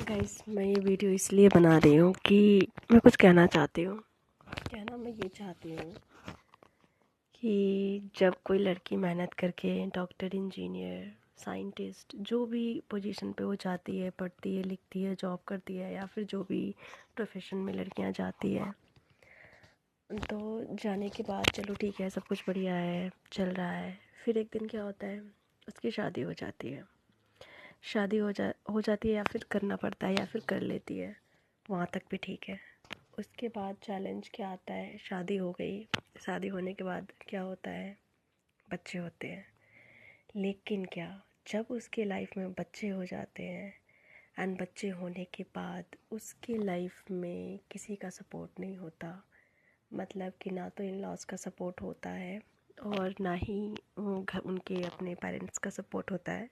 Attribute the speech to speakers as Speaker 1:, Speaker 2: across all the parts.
Speaker 1: Guys, मैं ये video इसलिए बना रही हूँ कि मैं कुछ कहना चाहती हूँ। कहना मैं ये चाहती हूँ कि जब कोई लड़की मेहनत करके डॉक्टर, इंजीनियर, साइंटिस्ट जो भी पोजीशन पे वो जाती है, पढ़ती है, लिखती है, जॉब करती है या फिर जो भी प्रोफेशन में लड़कियाँ जाती है, तो जाने के बाद चलो ठीक है, सब कुछ बढ़िया है, चल रहा है। फिर एक दिन क्या होता है, उसकी शादी हो जाती है। शादी हो जाती है या फिर करना पड़ता है या फिर कर लेती है, वहाँ तक भी ठीक है। उसके बाद चैलेंज क्या आता है, शादी हो गई, शादी होने के बाद क्या होता है, बच्चे होते हैं। लेकिन क्या, जब उसके लाइफ में बच्चे हो जाते हैं एंड बच्चे होने के बाद उसके लाइफ में किसी का सपोर्ट नहीं होता। मतलब कि ना तो इन लॉज का सपोर्ट होता है और ना ही उनके अपने पेरेंट्स का सपोर्ट होता है।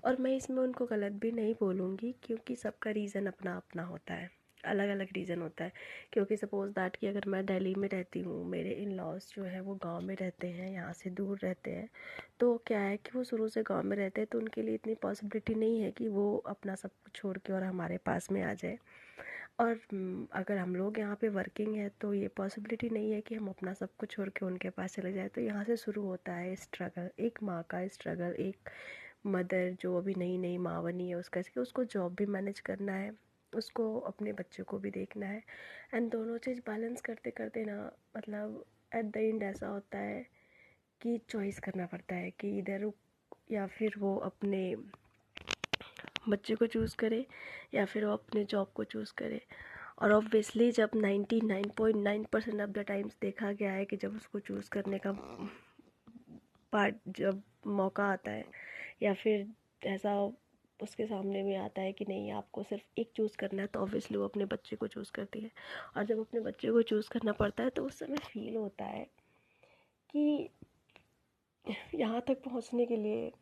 Speaker 1: और मैं इसमें उनको गलत भी नहीं बोलूँगी, क्योंकि सबका रीज़न अपना अपना होता है, अलग अलग रीज़न होता है। क्योंकि सपोज़ दैट कि अगर मैं दिल्ली में रहती हूँ, मेरे इन लॉज जो है वो गांव में रहते हैं, यहाँ से दूर रहते हैं, तो क्या है कि वो शुरू से गांव में रहते हैं, तो उनके लिए इतनी पॉसिबिलिटी नहीं है कि वो अपना सब कुछ छोड़ के और हमारे पास में आ जाए। और अगर हम लोग यहाँ पे वर्किंग है तो ये पॉसिबिलिटी नहीं है कि हम अपना सब कुछ छोड़ के उनके पास चले जाए। तो यहाँ से शुरू होता है स्ट्रगल, एक माँ का स्ट्रगल, एक मदर जो अभी नई नई माँ बनी है उसका, कि उसको जॉब भी मैनेज करना है, उसको अपने बच्चों को भी देखना है। एंड दोनों चीज़ बैलेंस करते करते ना, मतलब एट द एंड ऐसा होता है कि चॉइस करना पड़ता है कि इधर या फिर वो अपने बच्चे को चूज़ करे या फिर वो अपने जॉब को चूज़ करे। और ऑब्वियसली जब 99.9% ऑफ द टाइम्स देखा गया है कि जब उसको चूज़ करने का पार्ट, जब मौका आता है या फिर ऐसा उसके सामने में आता है कि नहीं आपको सिर्फ एक चूज़ करना है, तो ऑब्वियसली वो अपने बच्चे को चूज़ करती है। और जब अपने बच्चे को चूज़ करना पड़ता है तो उस समय फील होता है कि यहाँ तक पहुँचने के लिए,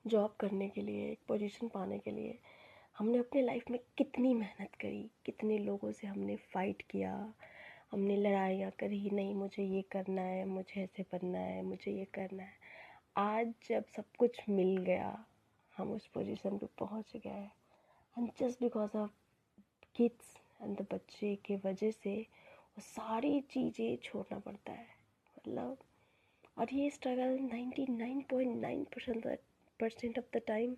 Speaker 1: जॉब करने के लिए, एक पोजीशन पाने के लिए हमने अपने लाइफ में कितनी मेहनत करी, कितने लोगों से हमने फ़ाइट किया, हमने लड़ाइयाँ करी, नहीं मुझे ये करना है, मुझे ऐसे बनना है, मुझे ये करना है। आज जब सब कुछ मिल गया, हम उस पोजीशन पे पहुंच गए, and just because of kids and the बच्चे के वजह से वो सारी चीज़ें छोड़ना पड़ता है। मतलब, और ये स्ट्रगल 99.9% ऑफ द टाइम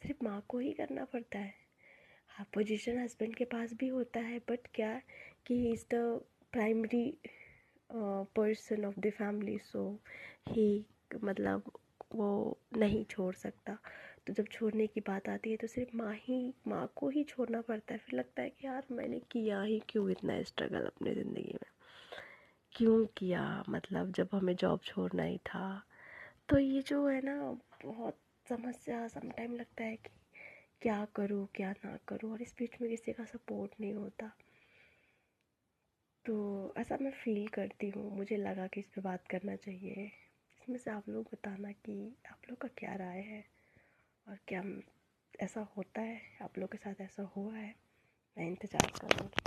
Speaker 1: सिर्फ माँ को ही करना पड़ता है। हाँ, पोजीशन हस्बैंड के पास भी होता है, बट क्या कि he is the primary person of the family, so he, मतलब वो नहीं छोड़ सकता। तो जब छोड़ने की बात आती है तो सिर्फ माँ को ही छोड़ना पड़ता है। फिर लगता है कि यार मैंने किया ही क्यों इतना स्ट्रगल अपनी ज़िंदगी में, क्यों किया, मतलब जब हमें जॉब छोड़ना ही था। तो ये जो है ना, बहुत समस्या, समटाइम लगता है कि क्या करूँ क्या ना करूँ, और इस बीच में किसी का सपोर्ट नहीं होता। तो ऐसा मैं फ़ील करती हूँ, मुझे लगा कि इस पे बात करना चाहिए। इसमें से आप लोग बताना कि आप लोग का क्या राय है, और क्या ऐसा होता है, आप लोग के साथ ऐसा हुआ है। मैं इंतज़ार करूँगी।